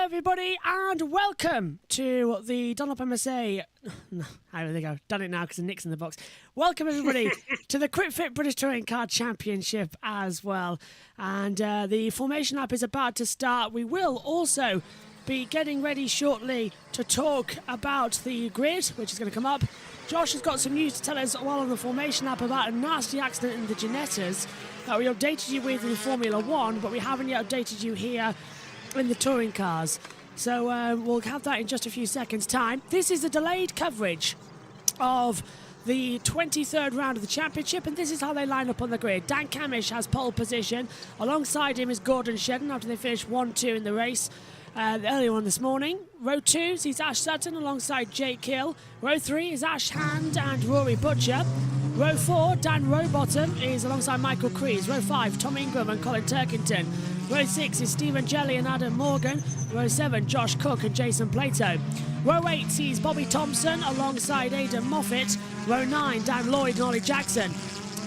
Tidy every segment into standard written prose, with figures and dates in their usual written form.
everybody, and welcome to the Dunlop MSA. There we go. Done it now because the Nick's in the box. Welcome, everybody, to the Quick Fit British Touring Car Championship as well. And the formation lap is about to start. We will also be getting ready shortly to talk about the grid, which is going to come up. Josh has got some news to tell us while on the formation lap about a nasty accident in the Ginettas that we updated you with in Formula 1, but we haven't yet updated you here in the touring cars. So we'll have that in just a few seconds' time. This is a delayed coverage of the 23rd round of the championship, and this is how they line up on the grid. Dan Camish has pole position. Alongside him is Gordon Shedden after they finished 1-2 in the race earlier on this morning. Row 2 sees Ash Sutton alongside Jake Hill. Row 3 is Ash Hand and Rory Butcher. Row 4, Dan Rowbottom is alongside Michael Crees. Row 5, Tom Ingram and Colin Turkington. Row 6 is Stephen Jelly and Adam Morgan. Row 7, Josh Cook and Jason Plato. Row 8 sees Bobby Thompson alongside Aidan Moffat. Row 9, Dan Lloyd and Ollie Jackson.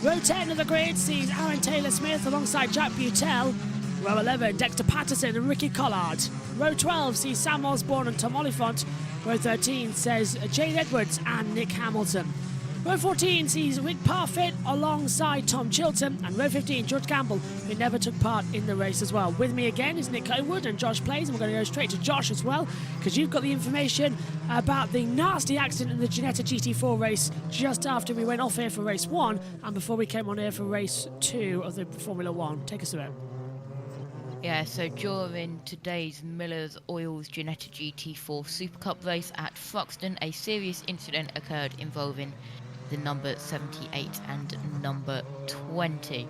Row 10 of the grid sees Aaron Taylor-Smith alongside Jack Butel. Row 11, Dexter Patterson and Ricky Collard. Row 12 sees Sam Osborne and Tom Oliphant. Row 13 says Jade Edwards and Nick Hamilton. Row 14 sees Rick Parfitt alongside Tom Chilton, and row 15, George Gamble, who never took part in the race as well. With me again is Nick Cowood and Josh Plays, and we're going to go straight to Josh as well, because you've got the information about the nasty accident in the Ginetta GT4 race just after we went off air for race 1 and before we came on air for race 2 of the Formula 1. Take us through it. Yeah, so during today's Miller's Oils Ginetta GT4 Super Cup race at Thruxton, a serious incident occurred involving the number 78 and number 20.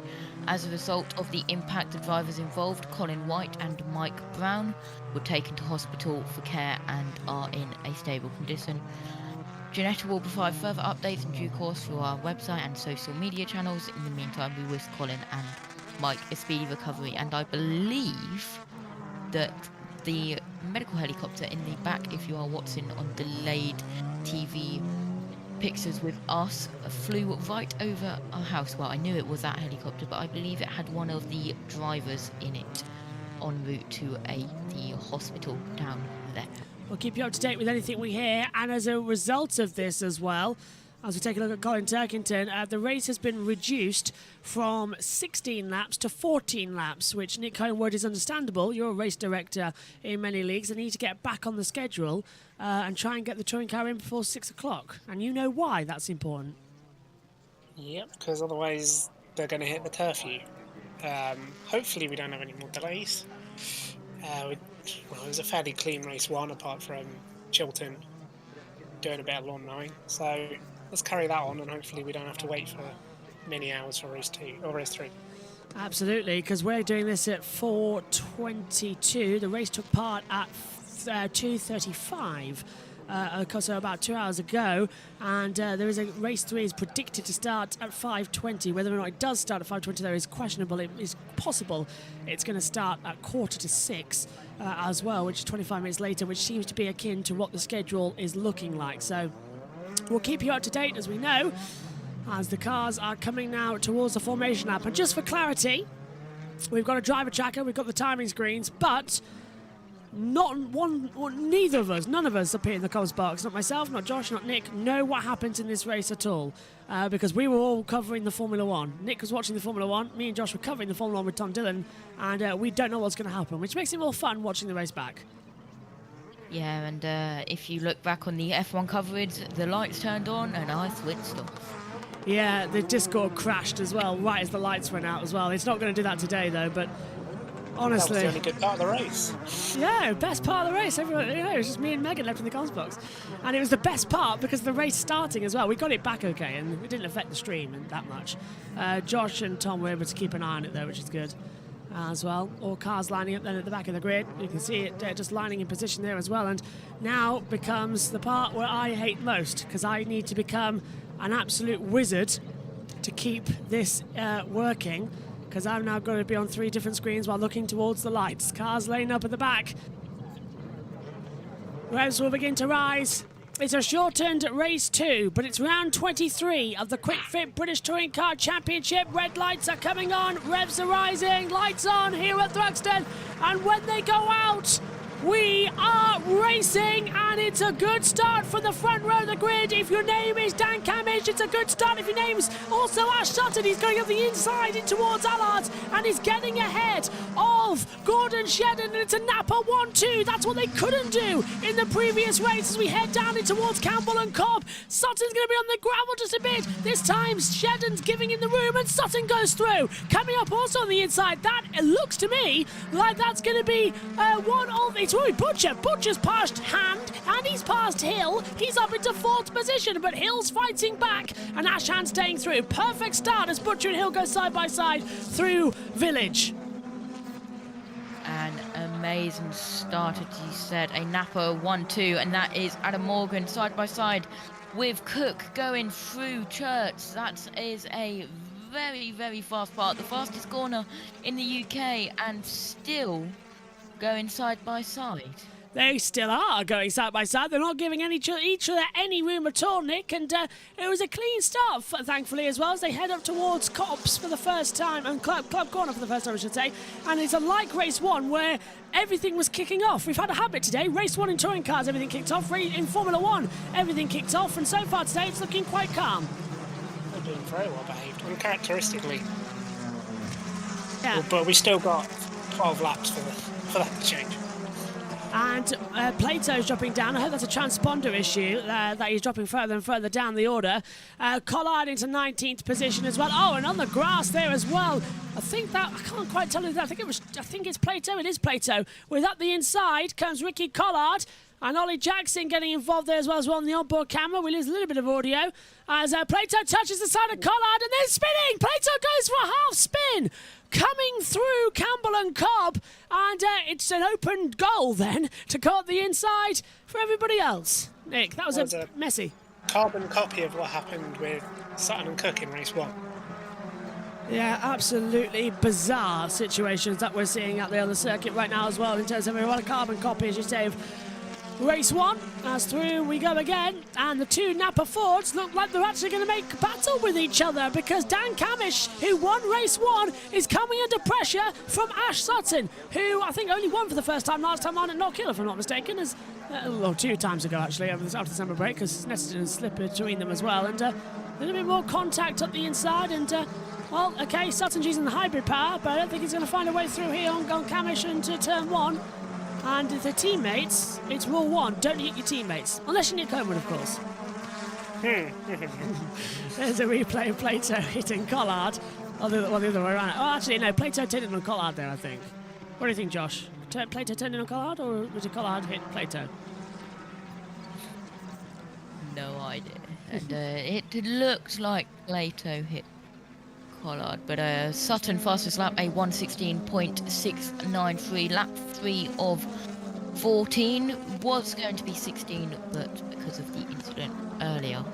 As a result of the impact, the drivers involved, Colin White and Mike Brown, were taken to hospital for care and are in a stable condition. Ginetta will provide further updates in due course through our website and social media channels. In the meantime, we wish Colin and Mike a speedy recovery, and I believe that the medical helicopter in the back, if you are watching on delayed TV pictures with us, flew right over our house. Well, I knew it was that helicopter, but I believe it had one of the drivers in it en route to the hospital down there. We'll keep you up to date with anything we hear, and as a result of this as well, as we take a look at Colin Turkington, the race has been reduced from 16 laps to 14 laps, which Nick Homewood is understandable. You're a race director in many leagues and need to get back on the schedule and try and get the touring car in before 6 o'clock. And you know why that's important. Yep, because otherwise they're going to hit the curfew. Hopefully we don't have any more delays. It was a fairly clean race 1 apart from Chilton doing a bit of lawn mowing. So let's carry that on, and hopefully we don't have to wait for many hours for race 2 or race 3. Absolutely, because we're doing this at 4:22. The race took part at 2:35, so about 2 hours ago, and there is a race 3 is predicted to start at 5:20. Whether or not it does start at 5:20 there is questionable. It is possible it's going to start at 5:45 as well, which is 25 minutes later, which seems to be akin to what the schedule is looking like. So we'll keep you up to date as we know, as the cars are coming now towards the formation lap. And just for clarity, we've got a driver tracker, we've got the timing screens, but neither of us, none of us up here in the comms box, not myself, not Josh, not Nick, know what happens in this race at all, because we were all covering the Formula 1. Nick was watching the Formula 1, me and Josh were covering the Formula 1 with Tom Dillon, and we don't know what's going to happen, which makes it more fun watching the race back. Yeah, and if you look back on the F1 coverage, the lights turned on and I switched off. Yeah, the Discord crashed as well, right as the lights went out as well. It's not going to do that today, though, but honestly, that was the only good part of the race. Yeah, best part of the race. Everyone, it was just me and Megan left in the comms box, and it was the best part because the race starting as well. We got it back okay, and it didn't affect the stream that much. Josh and Tom were able to keep an eye on it though, which is good as well. All cars lining up then at the back of the grid. You can see it just lining in position there as well. And now becomes the part where I hate most, because I need to become an absolute wizard to keep this working, because I've now got to be on 3 different screens while looking towards the lights. Cars laying up at the back. Revs will begin to rise. It's a shortened race 2, but it's round 23 of the Quick Fit British Touring Car Championship. Red lights are coming on, revs are rising, lights on here at Thruxton, and when they go out, We are racing, and it's a good start for the front row of the grid. If your name is Dan Camish, it's a good start. If your name's also Ash Sutton, he's going up the inside in towards Allard, and he's getting ahead of Gordon Shedden, and it's a Napa 1-2. That's what they couldn't do in the previous race as we head down in towards Campbell and Cobb. Sutton's going to be on the gravel just a bit. This time, Shedden's giving in the room, and Sutton goes through. Coming up also on the inside, that looks to me like that's going to be one of... It's really Butcher. Butcher's passed Hand, and he's passed Hill. He's up into 4th position, but Hill's fighting back, and Ash Hand staying through. Perfect start as Butcher and Hill go side by side through Village. An amazing start, as you said. A Napa 1-2, and that is Adam Morgan side by side with Cook going through Church. That is a very, very fast part. The fastest corner in the UK, and still going side by side. They still are going side by side. They're not giving each other any room at all, Nick. And it was a clean start, thankfully, as well, as they head up towards Cops for the first time, and Club Corner for the first time, I should say. And it's unlike race 1, where everything was kicking off. We've had a habit today. Race 1 in touring cars, everything kicked off. In Formula 1, everything kicked off. And so far today, it's looking quite calm. They're being very well behaved, uncharacteristically. Yeah. But we still got 12 laps for that to change. And Plato's dropping down. I hope that's a transponder issue, that he's dropping further and further down the order. Collard into 19th position as well. Oh, and on the grass there as well. I can't quite tell you that. I think it's Plato. It is Plato. With up the inside comes Ricky Collard. And Ollie Jackson getting involved there as well on the onboard camera. We lose a little bit of audio as Plato touches the side of Collard and then spinning. Plato goes for a half spin, coming through Campbell and Cobb, and it's an open goal then to go up the inside for everybody else. Nick, that was a messy carbon copy of what happened with Sutton and Cook in race 1. Yeah, absolutely bizarre situations that we're seeing out there on the circuit right now as well, in terms of a carbon copy, as you say, of race 1. As through we go again, and the two Napa Fords look like they're actually going to make battle with each other, because Dan Camish, who won race 1, is coming under pressure from Ash Sutton, who I think only won for the first time last time on at Knockhill, if I'm not mistaken, as well, 2 times ago actually after the summer break, because Nestor didn't slip between them as well, and a little bit more contact up the inside, and well, okay, Sutton's using the hybrid power, but I don't think he's going to find a way through here on Camish into turn 1. And the teammates, it's rule 1, don't hit your teammates. Unless you're Nick Homewood, of course. There's a replay of Plato hitting Collard. Or the other way around. Oh, actually, no, Plato turned in on Collard there, I think. What do you think, Josh? Plato turned in on Collard, or was it Collard hit Plato? No idea. And it looks like Plato hit Collard, but Sutton fastest lap, a 1:16.693. Lap 3 of 14 was going to be 16, but because of the incident earlier.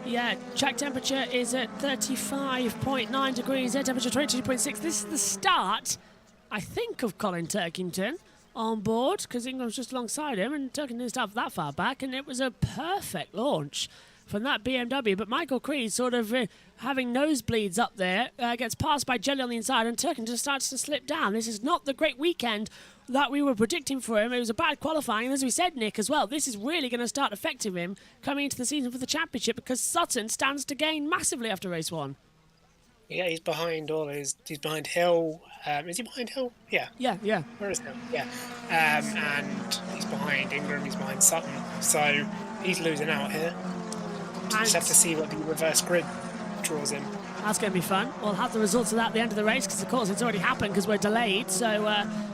Yeah, track temperature is at 35.9 degrees, air temperature 22.6. This is the start, I think, of Colin Turkington on board, because Ingram's just alongside him, and Turkington didn't start that far back, and it was a perfect launch from that BMW, but Michael Creed sort of having nosebleeds up there, gets passed by Jelly on the inside, and Turkin just starts to slip down. This is not the great weekend that we were predicting for him. It was a bad qualifying, and as we said, Nick, as well, this is really going to start affecting him coming into the season for the championship, because Sutton stands to gain massively after race 1. Yeah, he's behind he's behind Hill. Is he behind Hill? Yeah. Yeah. Where is Hill? Yeah. And he's behind Ingram, he's behind Sutton. So he's losing out here. Just have to see what the reverse grid draws in. That's going to be fun. We'll have the results of that at the end of the race, because of course it's already happened because we're delayed. So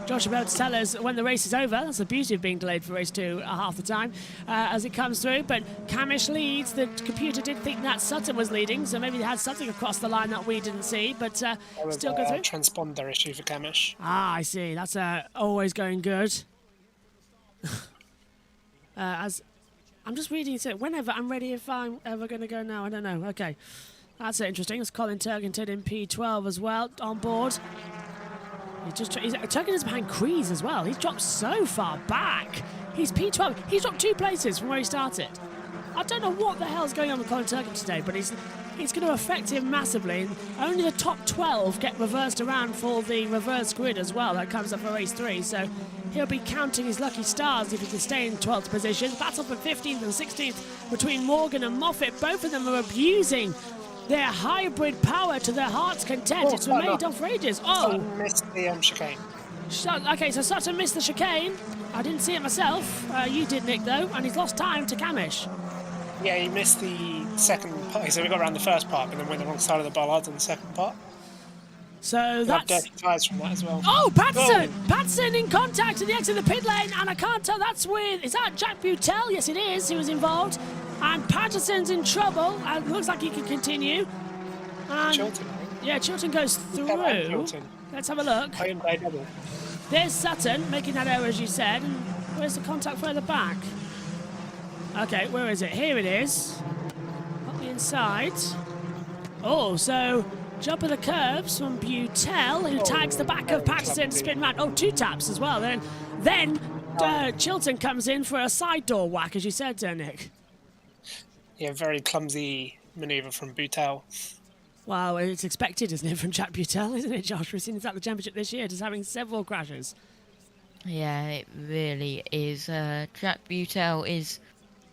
Josh will be able to tell us when the race is over. That's the beauty of being delayed for race 2 half the time as it comes through. But Camish leads. The computer did think that Sutton was leading, so maybe they had something across the line that we didn't see. But still go through. Transponder issue for Camish. Ah, I see. That's always going good. As I'm just reading it. Whenever I'm ready, if I'm ever going to go now, I don't know. Okay. That's interesting. It's Colin Turkington in P12 as well on board. Turkington's behind Crees as well. He's dropped so far back. He's P12. He's dropped 2 places from where he started. I don't know what the hell's going on with Colin Turkington today, but it's going to affect him massively. Only the top 12 get reversed around for the reverse grid as well. That comes up for race 3, so He'll be counting his lucky stars if he can stay in 12th position. Battle for 15th and 16th between Morgan and Moffat. Both of them are abusing their hybrid power to their heart's content. It's remained on for ages. Oh! Missed the chicane. Okay, so Sutton missed the chicane. I didn't see it myself. You did, Nick, though, and he's lost time to Camish. Yeah, he missed the second part. So we got around the first part, but then went the wrong side of the bollard on the second part. So Got that's... dirty tyres from that as well. Oh, Patterson! Patterson in contact at the exit of the pit lane, and I can't tell that's with... Is that Jack Butel? Yes, it is. He was involved. And Patterson's in trouble, and looks like he can continue. And Chilton, I think. yeah, Chilton goes through. Chilton. Let's have a look. Hyundai double. There's Sutton making that error, as you said. And where's the contact further back? Okay, where is it? Here it is. Up the inside. Oh, so jump of the curbs from Butel, who tags the back of Patterson, spin round. Oh, 2 taps as well. Then Chilton comes in for a side door whack, as you said, Nick. Yeah, very clumsy manoeuvre from Butel. Well, it's expected, isn't it, from Jack Butel, isn't it, Josh? We've seen this at the championship this year, just having several crashes. Yeah, it really is. Jack Butel is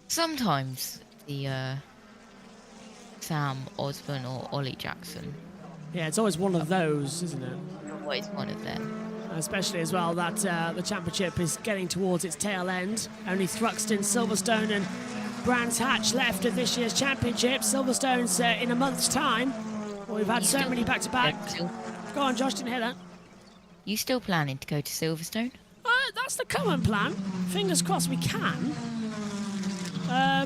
sometimes the Sam Osborne or Ollie Jackson. Yeah, it's always one of those, isn't it? Always one of them. Especially as well that the championship is getting towards its tail end. Only Thruxton, Silverstone and Brands Hatch left of this year's championship. Silverstone's in a month's time. Well, we've had so many back-to-back. Go on, Josh, didn't hear that. You still planning to go to Silverstone? That's the current plan. Fingers crossed we can.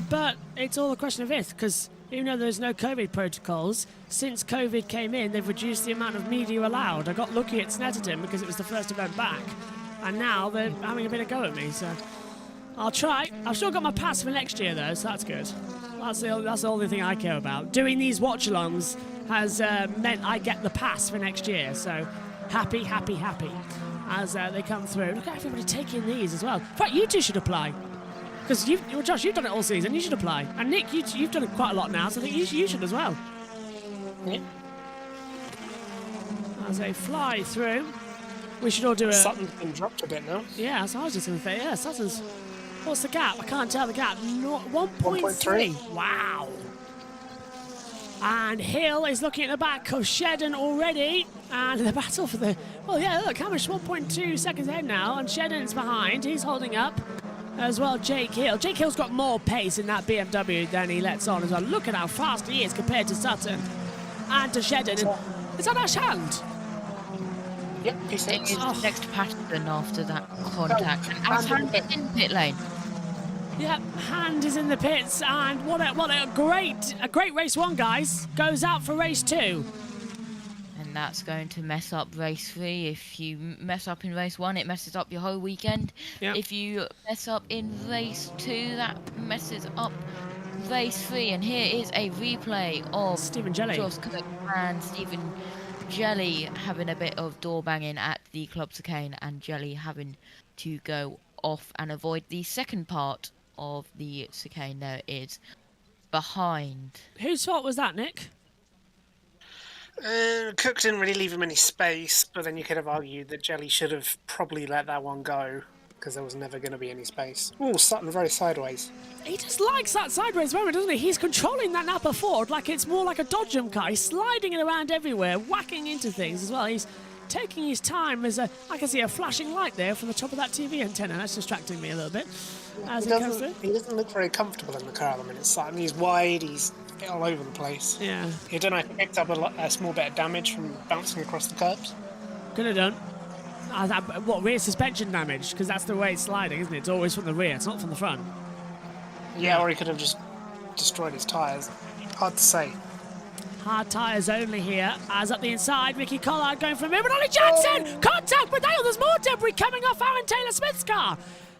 But it's all a question of if, because even though there's no COVID protocols, since COVID came in, they've reduced the amount of media allowed. I got lucky at Snetterton because it was the first event back. And now they're having a bit of go at me, so I'll try. I've still got my pass for next year, though, so that's good. That's the only thing I care about. Doing these watch-alongs has meant I get the pass for next year, so happy, happy, happy as they come through. Look at everybody taking these as well. In fact, you two should apply. Because Josh, you've done it all season. You should apply. And Nick, you've done it quite a lot now, so I think you should as well. Yeah. As they fly through, we should all do a... Sutton's been dropped a bit now. Yeah, so I was just going to say, yeah, Sutton's... What's the gap? I can't tell the gap. 1.3. Wow. And Hill is looking at the back of Shedden already. And the battle for the... Well, yeah, look, Hamish 1.2 seconds ahead now, and Shedden's behind. He's holding up. As well, Jake Hill. Jake Hill's got more pace in that BMW than he lets on as well. Look at how fast he is compared to Sutton and to Shedden. Is that Ash Hand? Yep, P6. Next to Patterson after that contact. And Ash Hand is in the pit lane. Yep, Hand is in the pits, and what a great race 1, guys. Goes out for race 2. And that's going to mess up race 3. If you mess up in race 1, it messes up your whole weekend. Yep. If you mess up in race 2, that messes up race 3. And here is a replay of Stephen Jelly. Josh Cook and Stephen Jelly having a bit of door banging at the Club Chicane, and Jelly having to go off and avoid the second part of the chicane. There it is behind. Whose fault was that, Nick? Cook didn't really leave him any space, but then you could have argued that Jelly should have probably let that one go because there was never going to be any space. Oh, Sutton very sideways. He just likes that sideways moment, doesn't he? He's controlling that Napa Ford like it's more like a dodgem car. He's sliding it around everywhere, whacking into things as well. He's taking his time. I can see a flashing light there from the top of that TV antenna. That's distracting me a little bit. He doesn't look very comfortable in the car at the minute. Sutton, he's wide, he's all over the place. Yeah. I don't know if he picked up a small bit of damage from bouncing across the curbs. Could have done. What, rear suspension damage? Because that's the way it's sliding, isn't it? It's always from the rear. It's not from the front. Yeah, or he could have just destroyed his tyres. Hard to say. Hard tyres only here. As up the inside, Ricky Collard going for a move. And Ollie Jackson! Contact with Dale. There's more debris coming off Aaron Taylor-Smith's car.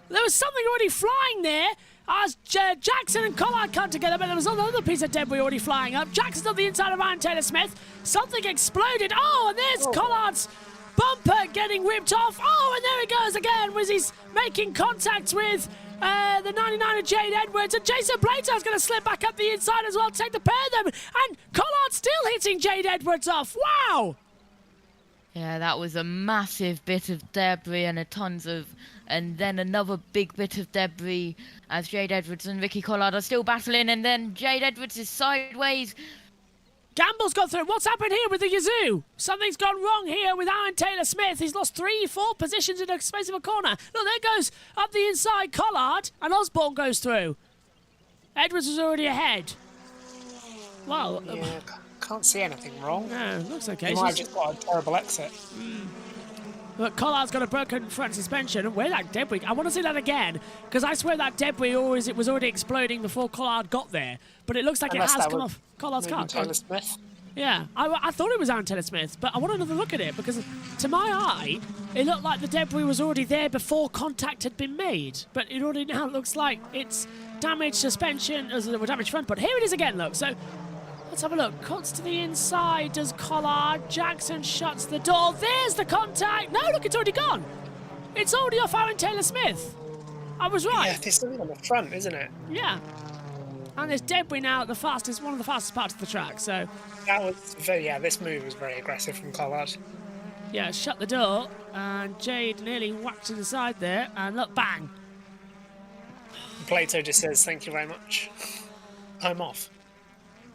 There was something already flying there as Jackson and Collard come together, but there was another piece of debris already flying up. Jackson's on the inside of Aaron Taylor-Smith. Something exploded. Oh, and there's Collard's bumper getting ripped off. Oh, and there he goes again as he's making contact with the 99 of Jade Edwards. And Jason Blater's going to slip back up the inside as well, take the pair of them. And Collard still hitting Jade Edwards off. Wow! Yeah, that was a massive bit of debris and a tons of and then another big bit of debris as Jade Edwards and Vicky Collard are still battling, and then Jade Edwards is sideways. Gamble's got through. What's happened here with the Yazoo? Something's gone wrong here with Aaron Taylor-Smith. He's lost 3-4 positions in the space of a corner. Look, there goes up the inside Collard, and Osborne goes through. Edwards was already ahead. Well, Yeah, can't see anything wrong. no, looks okay. He might have just got a terrible exit. But Collard's got a broken front suspension. Where that debris? I want to see that again, because I swear that debris it was already exploding before Collard got there. But it looks like Unless it has that come was off Collard's Maybe car. Taylor Smith. Yeah, I thought it was Aaron Taylor-Smith, but I want another look at it, because to my eye, it looked like the debris was already there before contact had been made. But it already now looks like it's damaged suspension, or damaged front. But here it is again, look. So let's have a look. Cuts to the inside, does Collard. Jackson shuts the door. There's the contact. No, look, it's already gone. It's already off Aaron Taylor-Smith. I was right. Yeah, there's something on the front, isn't it? Yeah. And there's debris now at one of the fastest parts of the track. So, That was this move was very aggressive from Collard. yeah, shut the door. And Jade nearly whacked to the side there. And look, bang. Plato just says, "Thank you very much. I'm off."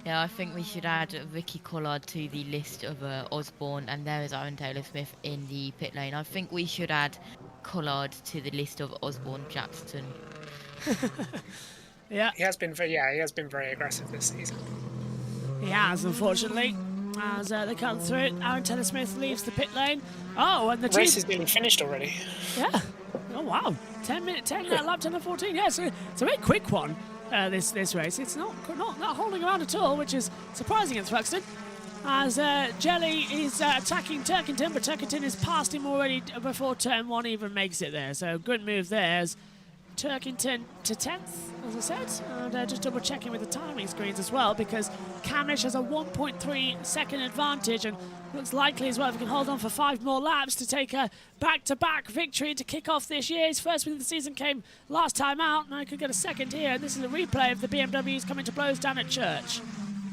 Yeah, I think we should add Vicky Collard to the list of Osborne, and there is Aaron Taylor-Smith in the pit lane. I think we should add Collard to the list of Osborne Jackson. Yeah, He has been very aggressive this season. he has, unfortunately. As they come through, Aaron Taylor-Smith leaves the pit lane. Oh, and the The race team... is nearly finished already. Yeah. Oh, wow. 10 lap 10 and 14. Yeah, so it's a very quick one, this race. It's not holding around at all, which is surprising at Thruxton. As Jelly is attacking Turkington, but Turkington has passed him already before turn 1 even makes it there. So good move there as Turkington to 10th, as I said. And just double checking with the timing screens as well, because Camish has a 1.3 second advantage and looks likely as well if he can hold on for 5 more laps to take a back-to-back victory to kick off this year. His first win of the season came last time out, and I could get a second here. This is a replay of the BMWs coming to blows down at Church.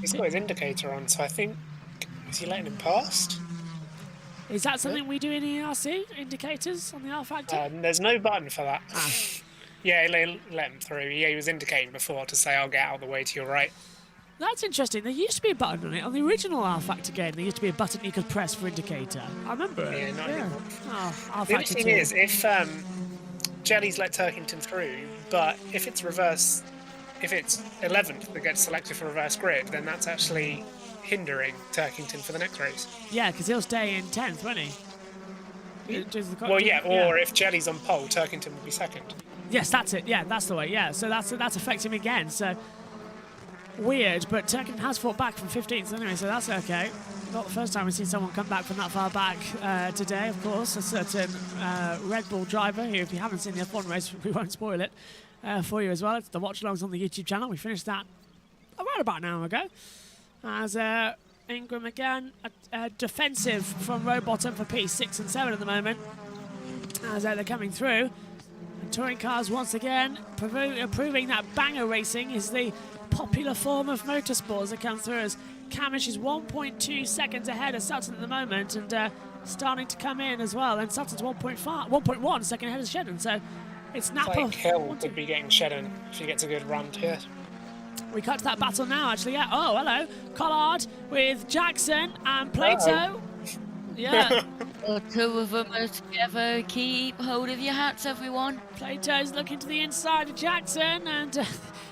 He's got his indicator on, so I think is he letting him past? Is that something we do in ERC? Indicators on the R Factor? There's no button for that. Ah. Yeah, he let him through. Yeah, he was indicating before to say, "I'll get out of the way to your right." That's interesting. There used to be a button on it. On the original R Factor game, there used to be a button you could press for indicator. I remember it. Yeah, not anymore. Oh, R The only Factor thing 2. is, if Jelly's let Turkington through, but if it's 11th that gets selected for reverse grid, then that's actually hindering Turkington for the next race. Yeah, because he'll stay in 10th, won't he? Well, yeah, or if Jelly's on pole, Turkington will be second. Yes, that's it. Yeah, that's the way. Yeah, so that's affecting him again. So weird, but Turkington has fought back from 15th anyway, so that's okay. Not the first time we've seen someone come back from that far back today, of course. A certain Red Bull driver who, if you haven't seen the F1 race, we won't spoil it for you as well. It's the watch-alongs on the YouTube channel. We finished that around about an hour ago. As Ingram again, defensive from Rowbottom for P6 and 7 at the moment. As they're coming through. And touring cars once again proving that banger racing is the popular form of motorsports that come through, as Camish is 1.2 seconds ahead of Sutton at the moment, and starting to come in as well. And Sutton's 1.1 second ahead of Shedden. So it's I Napa. think Hill could be getting Shedden if he gets a good run here. We cut to that battle now, actually. Yeah. Oh, hello. Collard with Jackson and Plato. Yeah. The two of them are together. Keep hold of your hats, everyone. Plato's looking to the inside of Jackson, and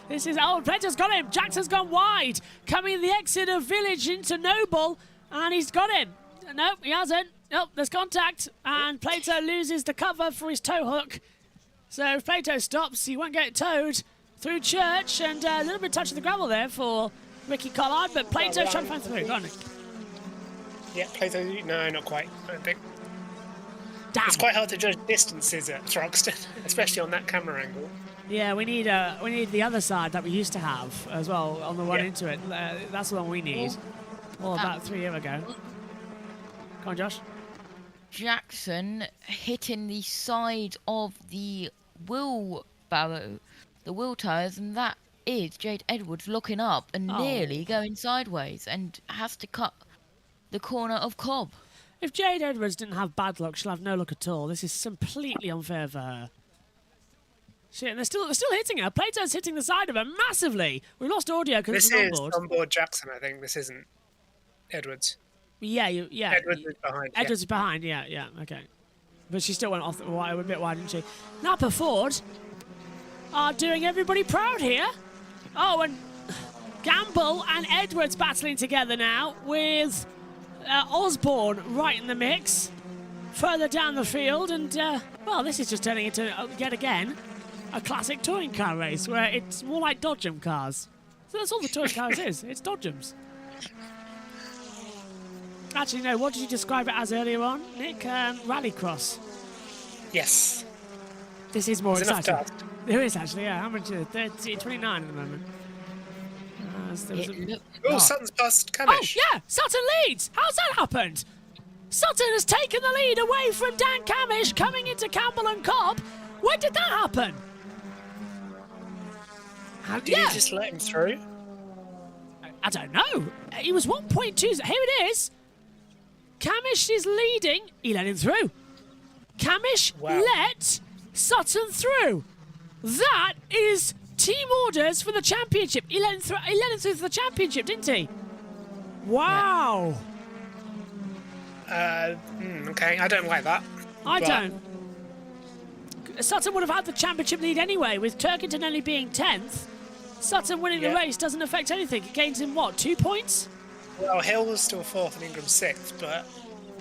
this is... Oh, Plato's got him. Jackson's gone wide. Coming the exit of Village into Noble, and he's got him. Nope, he hasn't. Nope, there's contact, and Plato loses the cover for his tow hook. So if Plato stops, he won't get towed through Church, and a little bit of touch of the gravel there for Ricky Collard, but Plato's trying to find through. Go on, Nick. Yeah, Plato. No, not quite. I don't think. Damn. It's quite hard to judge distances at Thruxton, especially on that camera angle. Yeah, we need the other side that we used to have as well on the run into it. That's the one we need. Well, about 3 years ago. Come on, Josh. Jackson hitting the side of the wheelbarrow, the wheel tyres, and that is Jade Edwards looking up and nearly going sideways and has to cut the corner of Cobb. If Jade Edwards didn't have bad luck, she'll have no luck at all. This is completely unfair for her. Shit, and they're still hitting her. Plato's hitting the side of her massively. We lost audio because This it's is onboard. onboard Jackson, I think. This isn't Edwards. Yeah. Edwards is behind. Edwards is behind. Yeah. Okay. But she still went off a bit wide, didn't she? Napa Ford are doing everybody proud here. Oh, and Gamble and Edwards battling together now with Osborne right in the mix. Further down the field, and well, this is just turning into yet again a classic touring car race where it's more like Dodgem cars. So that's all the touring cars is. It's Dodgems. Actually, no. What did you describe it as earlier on, Nick? Rallycross. Yes. This is more There's enough exciting. dust. There is actually. Yeah. How much is it? 29 at the moment. Oh, Sutton's past Oh, Camish. yeah! Sutton leads! How's that happened? Sutton has taken the lead away from Dan Camish coming into Campbell and Cobb. When did that happen? Did you just let him through? I don't know. He was 1.2. Here it is. Camish is leading. He let him through. Camish let Sutton through. That is team orders for the championship. He let him through for the championship, didn't he? Wow. Okay, I don't like that. I don't. Sutton would have had the championship lead anyway, with Turkington only being 10th. Sutton winning the race doesn't affect anything. It gains him, what, 2 points? Well, Hill was still 4th and Ingram 6th, but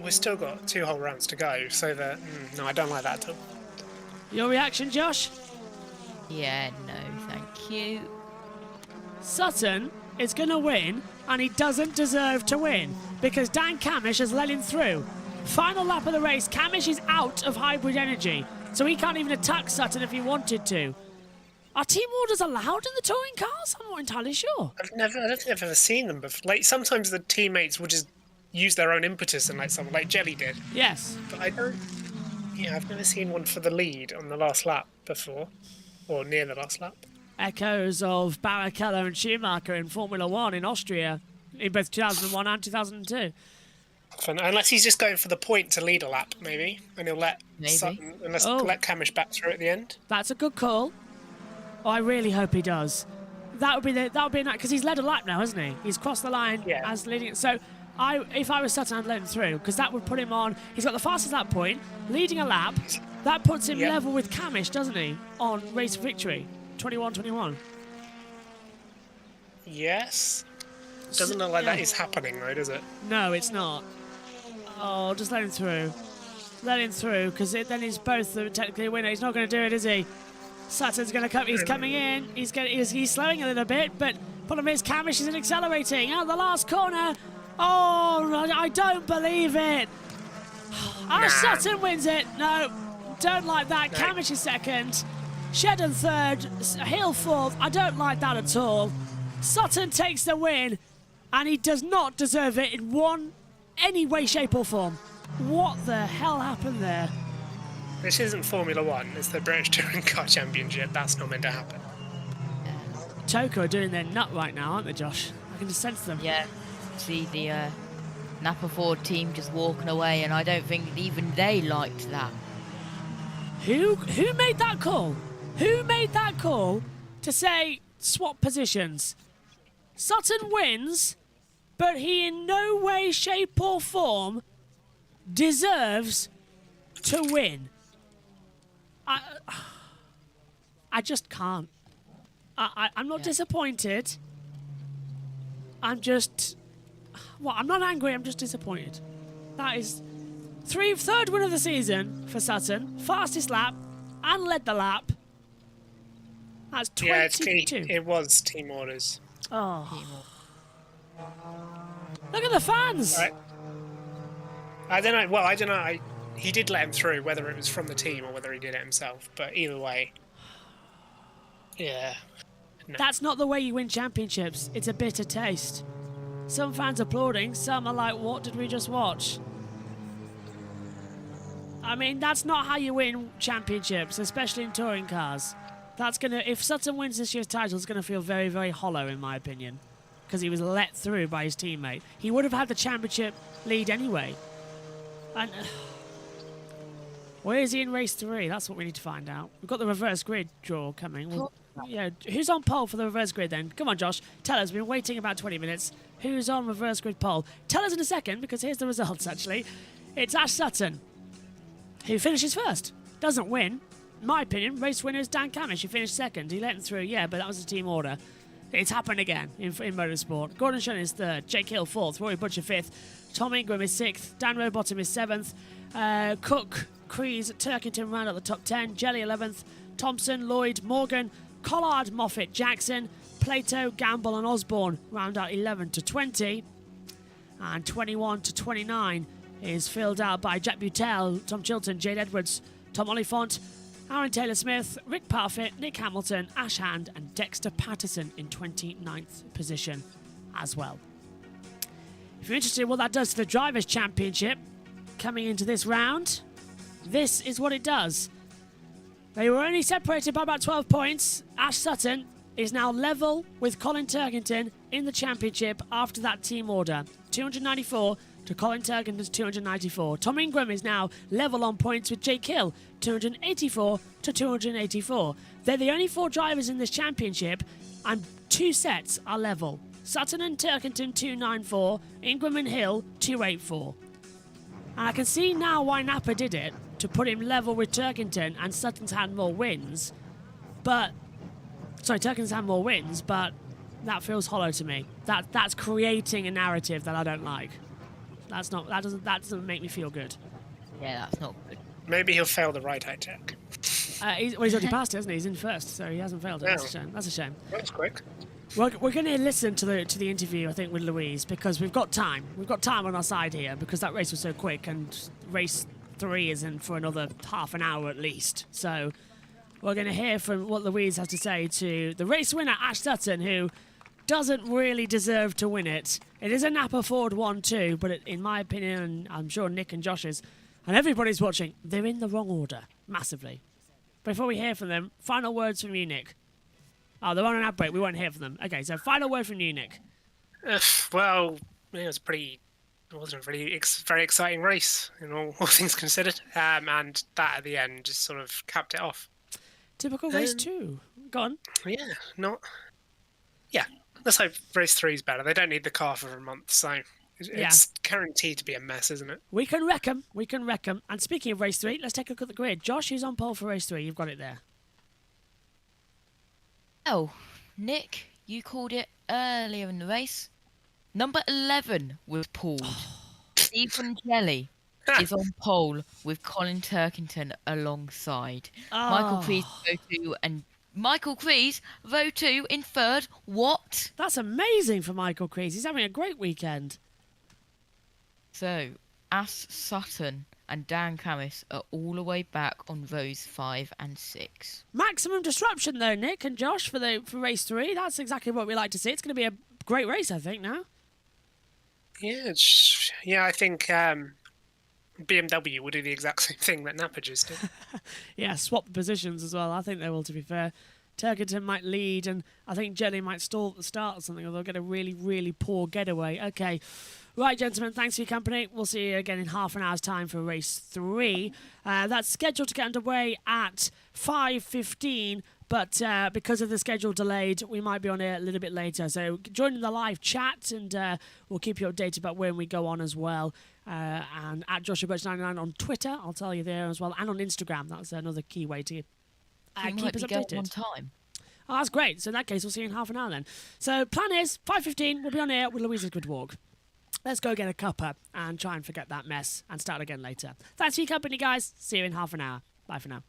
we've still got 2 whole rounds to go, so that, no, I don't like that at all. Your reaction, Josh? Yeah, no, thank you. Sutton is going to win, and he doesn't deserve to win, because Dan Camish has let him through. Final lap of the race, Camish is out of hybrid energy, so he can't even attack Sutton if he wanted to. Are team orders allowed in the touring cars? I'm not entirely sure. I don't think I've ever seen them before. Like, sometimes the teammates will just use their own impetus and let someone, like Jelly did. Yes. But I don't... Yeah, I've never seen one for the lead on the last lap before. Or near the last lap. Echoes of Barrichello and Schumacher in Formula One in Austria in both 2001 and 2002. Unless he's just going for the point to lead a lap, maybe. And he'll let Sutton, let Camish back through at the end. That's a good call. Oh, I really hope he does. That would be because he's led a lap now, hasn't he? He's crossed the line as leading it. So if I was Sutton, I'd let him through, because that would put him on. He's got the fastest lap point, leading a lap. That puts him level with Camish, doesn't he? On race victory, 21-21. Yes. Doesn't look like that is happening, though, does it? No, it's not. Oh, just let him through. Let him through, because then he's both technically a winner. He's not going to do it, is he? Sutton's going to come. He's coming in. He's slowing a little bit, but problem is Camish isn't accelerating. Out the last corner. Oh, I don't believe it. Sutton wins it. No, don't like that. No. Camish is second. Shedden third. Hill fourth. I don't like that at all. Sutton takes the win, and he does not deserve it in any way, shape, or form. What the hell happened there? This isn't Formula One, it's the British Touring Car Championship. That's not meant to happen. Toka are doing their nut right now, aren't they, Josh? I can just sense them. Yeah. See the Napa Ford team just walking away, and I don't think even they liked that. Who made that call? Who made that call to say swap positions? Sutton wins, but he in no way, shape or form deserves to win. I just can't. I'm not disappointed. I'm not angry, I'm just disappointed. That is third win of the season for Sutton. Fastest lap and led the lap. That's 22. Yeah, it was team orders. Oh. Look at the fans. Right. I don't know. Well, I don't know. He did let him through, whether it was from the team or whether he did it himself. But either way, yeah. No. That's not the way you win championships. It's a bitter taste. Some fans applauding, some are like, what did we just watch? I mean, that's not how you win championships, especially in touring cars. If Sutton wins this year's title, it's going to feel very, very hollow, in my opinion, because he was let through by his teammate. He would have had the championship lead anyway. And Or is he in race 3? That's what we need to find out. We've got the reverse grid draw coming. Yeah, who's on pole for the reverse grid then? Come on, Josh. Tell us. We've been waiting about 20 minutes. Who's on reverse grid pole? Tell us in a second, because here's the results, actually. It's Ash Sutton, who finishes first. Doesn't win. In my opinion, race winner is Dan Camish, who finished second. He let him through, yeah, but that was a team order. It's happened again in motorsport. Gordon Shun is third. Jake Hill fourth. Rory Butcher fifth. Tom Ingram is sixth. Dan Rowbottom is seventh. Cook, Crees, Turkington round out the top 10. Jelly 11th. Thompson, Lloyd, Morgan, Collard, Moffat, Jackson, Plato, Gamble and Osborne round out 11 to 20. And 21 to 29 is filled out by Jack Butel, Tom Chilton, Jade Edwards, Tom Oliphant, Aaron Taylor-Smith, Rick Parfitt, Nick Hamilton, Ash Hand and Dexter Patterson in 29th position as well. If you're interested in what that does to the Drivers' Championship coming into this round, this is what it does. They were only separated by about 12 points. Ash Sutton is now level with Colin Turkington in the championship after that team order. 294 to Colin Turkington's 294. Tom Ingram is now level on points with Jake Hill, 284 to 284. They're the only 4 drivers in this championship, and 2 sets are level. Sutton and Turkington 294, Ingram and Hill 284. And I can see now why Napa did it, to put him level with Turkington, and Sutton's had more wins. Turkington's had more wins, but that feels hollow to me. That's creating a narrative that I don't like. That doesn't make me feel good. Yeah, that's not good. Maybe he'll fail the right eye check. He's already passed it, hasn't he? He's in first, so he hasn't failed it. Yeah. That's a shame. That's a shame. That's quick. We're going to listen to the interview, I think, with Louise, because we've got time. We've got time on our side here, because that race was so quick, and race 3 is in for another half an hour at least. So we're going to hear from what Louise has to say to the race winner, Ash Sutton, who doesn't really deserve to win it. It is a Napa Ford 1-2, but in my opinion, and I'm sure Nick and Josh's, and everybody's watching, they're in the wrong order, massively. Before we hear from them, final words from you, Nick. Oh, they're on an ad break. We won't hear from them. Okay, so final word from you, Nick. Well, it wasn't really very exciting race, in all things considered. And that at the end just sort of capped it off. Typical race 2. Go on. Yeah, let's hope race 3 is better. They don't need the car for a month, so it's guaranteed to be a mess, isn't it? We can wreck 'em. And speaking of race 3, let's take a look at the grid. Josh, who's on pole for race 3? You've got it there. Oh, Nick, you called it earlier in the race. Number 11 was pulled. Stephen Jelly is on pole with Colin Turkington alongside. Michael Crees, row 2 in third. What? That's amazing for Michael Crees. He's having a great weekend. So, Ash Sutton and Dan Camis are all the way back on rows 5 and 6. Maximum disruption though, Nick and Josh, for race 3. That's exactly what we like to see. It's going to be a great race, I think, now. Yeah, I think BMW will do the exact same thing that Napa just did. Yeah, swap the positions as well. I think they will, to be fair. Turkington might lead, and I think Jelly might stall at the start or something, or they'll get a really, really poor getaway. Okay. Right, gentlemen, thanks for your company. We'll see you again in half an hour's time for race 3. That's scheduled to get underway at 5:15, but because of the schedule delayed, we might be on air a little bit later. So join the live chat, and we'll keep you updated about when we go on as well. And at JoshuaBirch99 on Twitter, I'll tell you there as well, and on Instagram. That's another key way to keep us updated. On time. Oh, that's great. So in that case, we'll see you in half an hour then. So plan is 5:15. We'll be on air with Louisa's Good Walk. Let's go get a cuppa and try and forget that mess and start again later. Thanks for your company, guys. See you in half an hour. Bye for now.